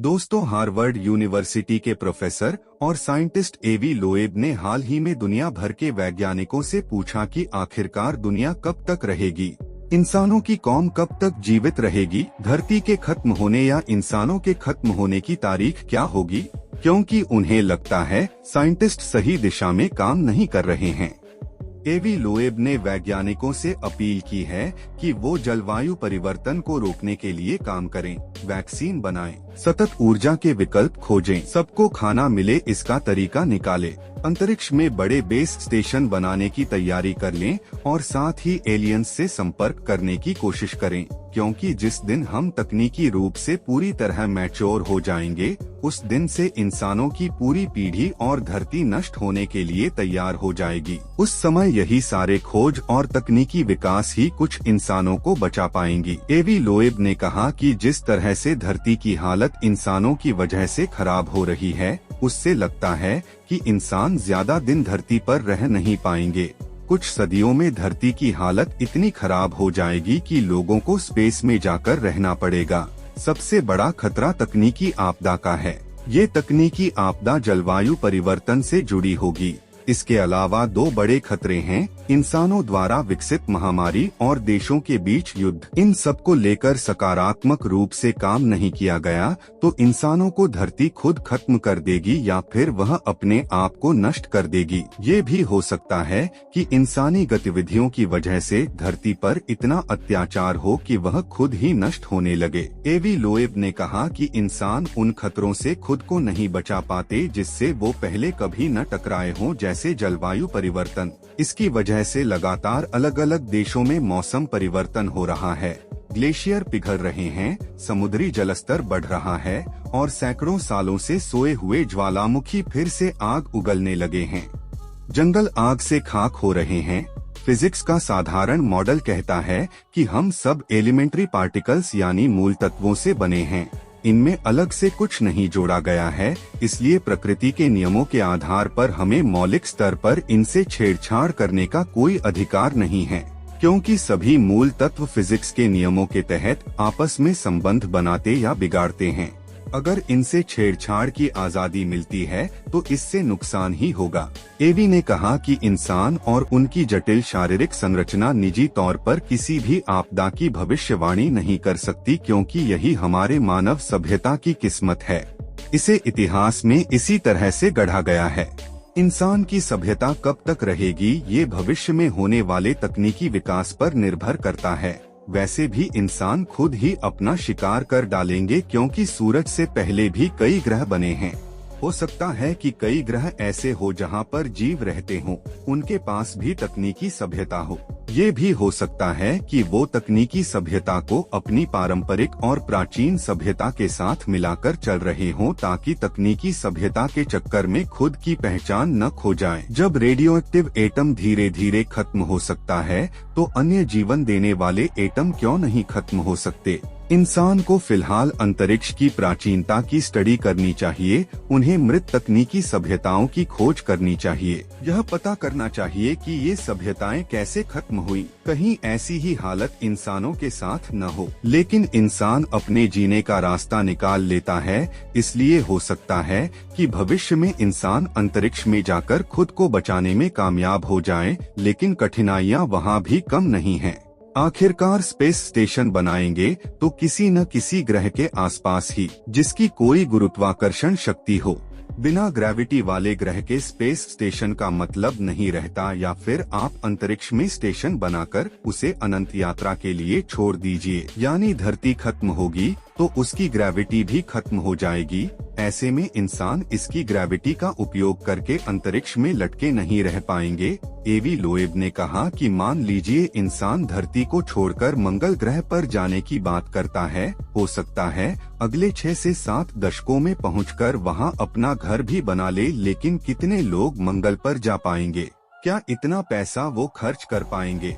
दोस्तों, Harvard university के professor और साइंटिस्ट एवी लोएब ने हाल ही में दुनिया भर के वैज्ञानिकों से पूछा कि आखिरकार दुनिया कब तक रहेगी, इंसानों की कौम कब तक जीवित रहेगी, धरती के खत्म होने या इंसानों के खत्म होने की तारीख क्या होगी, क्योंकि उन्हें लगता है साइंटिस्ट सही दिशा में काम नहीं कर रहे हैं। एवी लोएब ने वैज्ञानिकों से अपील की है कि वो जलवायु परिवर्तन को रोकने के लिए काम करें, वैक्सीन बनाएं, सतत ऊर्जा के विकल्प खोजें, सबको खाना मिले इसका तरीका निकालें, अंतरिक्ष में बड़े बेस स्टेशन बनाने की तैयारी कर लें और साथ ही एलियंस से संपर्क करने की कोशिश करें, क्योंकि जिस दिन हम तकनीकी रूप से पूरी तरह मैच्योर हो जाएंगे, उस दिन से इंसानों की पूरी पीढ़ी और धरती नष्ट होने के लिए तैयार हो जाएगी। उस समय यही सारे खोज और तकनीकी विकास ही कुछ इंसानों को बचा पाएंगी। एवी लोएब ने कहा कि जिस तरह से धरती की हालत इंसानों की वजह से खराब हो रही है, उससे लगता है कि इंसान ज्यादा दिन धरती पर रह नहीं पाएंगे। कुछ सदियों में धरती की हालत इतनी खराब हो जाएगी कि लोगों को स्पेस में जाकर रहना पड़ेगा। सबसे बड़ा खतरा तकनीकी आपदा का है। ये तकनीकी आपदा जलवायु परिवर्तन से जुड़ी होगी। इसके अलावा दो बड़े खतरे हैं, इंसानों द्वारा विकसित महामारी और देशों के बीच युद्ध। इन सब को लेकर सकारात्मक रूप से काम नहीं किया गया तो इंसानों को धरती खुद खत्म कर देगी या फिर वह अपने आप को नष्ट कर देगी। ये भी हो सकता है कि इंसानी गतिविधियों की वजह से धरती पर इतना अत्याचार हो कि वह खुद ही नष्ट होने लगे। एवी लोएब ने कहा कि इंसान उन खतरों से खुद को नहीं बचा पाते जिससे वो पहले कभी न टकराए हों, जैसे जलवायु परिवर्तन। इसकी वजह से लगातार अलग अलग देशों में मौसम परिवर्तन हो रहा है, ग्लेशियर पिघल रहे हैं, समुद्री जलस्तर बढ़ रहा है और सैकड़ों सालों से सोए हुए ज्वालामुखी फिर से आग उगलने लगे हैं। जंगल आग से खाक हो रहे हैं। फिजिक्स का साधारण मॉडल कहता है कि हम सब एलिमेंट्री पार्टिकल्स यानी मूल तत्वों से बने हैं। इनमें अलग से कुछ नहीं जोड़ा गया है, इसलिए प्रकृति के नियमों के आधार पर हमें मौलिक स्तर पर इनसे छेड़छाड़ करने का कोई अधिकार नहीं है, क्योंकि सभी मूल तत्व फिजिक्स के नियमों के तहत आपस में संबंध बनाते या बिगाड़ते हैं। अगर इनसे छेड़छाड़ की आजादी मिलती है तो इससे नुकसान ही होगा। एवी ने कहा कि इंसान और उनकी जटिल शारीरिक संरचना निजी तौर पर किसी भी आपदा की भविष्यवाणी नहीं कर सकती, क्योंकि यही हमारे मानव सभ्यता की किस्मत है। इसे इतिहास में इसी तरह से गढ़ा गया है। इंसान की सभ्यता कब तक रहेगी, ये भविष्य में होने वाले तकनीकी विकास पर निर्भर करता है। वैसे भी इंसान खुद ही अपना शिकार कर डालेंगे, क्योंकि सूरज से पहले भी कई ग्रह बने हैं। हो सकता है कि कई ग्रह ऐसे हो जहां पर जीव रहते हों, उनके पास भी तकनीकी सभ्यता हो। ये भी हो सकता है कि वो तकनीकी सभ्यता को अपनी पारंपरिक और प्राचीन सभ्यता के साथ मिलाकर चल रहे हों, ताकि तकनीकी सभ्यता के चक्कर में खुद की पहचान न खो जाए। जब रेडियोएक्टिव एटम धीरे धीरे खत्म हो सकता है तो अन्य जीवन देने वाले एटम क्यों नहीं खत्म हो सकते। इंसान को फिलहाल अंतरिक्ष की प्राचीनता की स्टडी करनी चाहिए, उन्हें मृत तकनीकी सभ्यताओं की खोज करनी चाहिए। यह पता करना चाहिए कि ये सभ्यताएं कैसे खत्म हुई, कहीं ऐसी ही हालत इंसानों के साथ न हो। लेकिन इंसान अपने जीने का रास्ता निकाल लेता है, इसलिए हो सकता है कि भविष्य में इंसान अंतरिक्ष में जाकर खुद को बचाने में कामयाब हो जाए, लेकिन कठिनाइयाँ वहाँ भी कम नहीं है। आखिरकार स्पेस स्टेशन बनाएंगे तो किसी न किसी ग्रह के आसपास ही, जिसकी कोई गुरुत्वाकर्षण शक्ति हो। बिना ग्रेविटी वाले ग्रह के स्पेस स्टेशन का मतलब नहीं रहता, या फिर आप अंतरिक्ष में स्टेशन बनाकर उसे अनंत यात्रा के लिए छोड़ दीजिए। यानी धरती खत्म होगी तो उसकी ग्रेविटी भी खत्म हो जाएगी। ऐसे में इंसान इसकी ग्रेविटी का उपयोग करके अंतरिक्ष में लटके नहीं रह पाएंगे। एवी लोएब ने कहा कि मान लीजिए इंसान धरती को छोड़कर मंगल ग्रह पर जाने की बात करता है, हो सकता है अगले 6 से 7 दशकों में पहुंचकर वहां अपना घर भी बना ले, लेकिन कितने लोग मंगल पर जा पाएंगे? क्या इतना पैसा वो खर्च कर पाएंगे?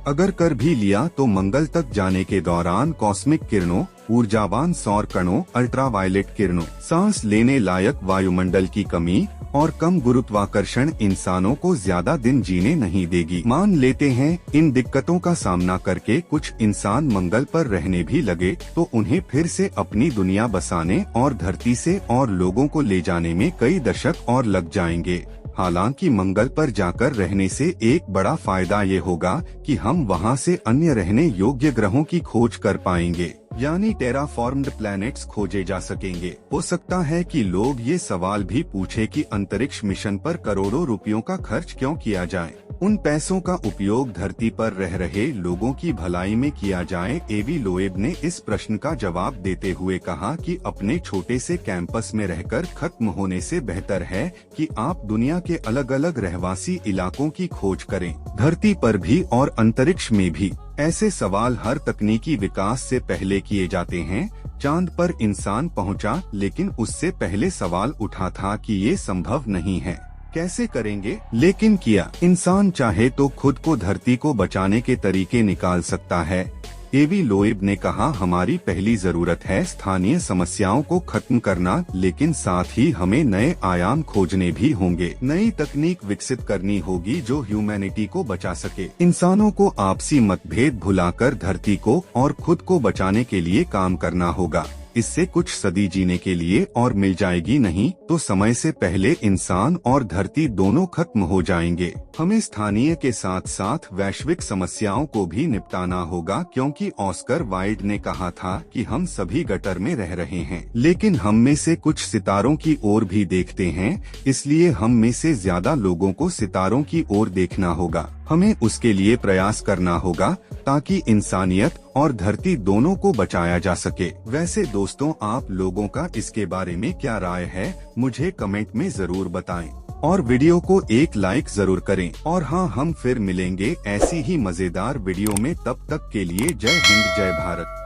अगर कर भी लिया तो मंगल तक जाने के दौरान कॉस्मिक किरणों, ऊर्जावान सौर कणों, अल्ट्रावायलेट किरणों, सांस लेने लायक वायुमंडल की कमी और कम गुरुत्वाकर्षण इंसानों को ज्यादा दिन जीने नहीं देगी। मान लेते हैं इन दिक्कतों का सामना करके कुछ इंसान मंगल पर रहने भी लगे तो उन्हें फिर से अपनी दुनिया बसाने और धरती से और लोगों को ले जाने में कई दशक और लग जाएंगे। हालांकि मंगल पर जाकर रहने से एक बड़ा फायदा ये होगा कि हम वहां से अन्य रहने योग्य ग्रहों की खोज कर पाएंगे, यानी टेराफॉर्म्ड प्लैनेट्स खोजे जा सकेंगे। हो सकता है कि लोग ये सवाल भी पूछे कि अंतरिक्ष मिशन पर करोड़ों रुपयों का खर्च क्यों किया जाए, उन पैसों का उपयोग धरती पर रह रहे लोगों की भलाई में किया जाए। एवी लोएब ने इस प्रश्न का जवाब देते हुए कहा कि अपने छोटे से कैंपस में रहकर खत्म होने से बेहतर है कि आप दुनिया के अलग अलग रहवासी इलाकों की खोज करें। धरती पर भी और अंतरिक्ष में भी ऐसे सवाल हर तकनीकी विकास से पहले किए जाते हैं। चांद पर इंसान पहुंचा, लेकिन उससे पहले सवाल उठा था कि ये संभव नहीं है, कैसे करेंगे, लेकिन किया। इंसान चाहे तो खुद को धरती को बचाने के तरीके निकाल सकता है। एवी लोएब ने कहा, हमारी पहली जरूरत है स्थानीय समस्याओं को खत्म करना, लेकिन साथ ही हमें नए आयाम खोजने भी होंगे। नई तकनीक विकसित करनी होगी जो ह्यूमैनिटी को बचा सके। इंसानों को आपसी मतभेद भुलाकर धरती को और खुद को बचाने के लिए काम करना होगा। इससे कुछ सदी जीने के लिए और मिल जाएगी, नहीं तो समय से पहले इंसान और धरती दोनों खत्म हो जाएंगे। हमें स्थानीय के साथ साथ वैश्विक समस्याओं को भी निपटाना होगा, क्योंकि ऑस्कर वाइल्ड ने कहा था कि हम सभी गटर में रह रहे हैं, लेकिन हम में से कुछ सितारों की ओर भी देखते हैं। इसलिए हम में से ज्यादा लोगों को सितारों की ओर देखना होगा। हमें उसके लिए प्रयास करना होगा ताकि इंसानियत और धरती दोनों को बचाया जा सके। वैसे दोस्तों, आप लोगों का इसके बारे में क्या राय है, मुझे कमेंट में जरूर बताएं और वीडियो को एक लाइक जरूर करें। और हाँ, हम फिर मिलेंगे ऐसी ही मजेदार वीडियो में। तब तक के लिए जय हिंद, जय भारत।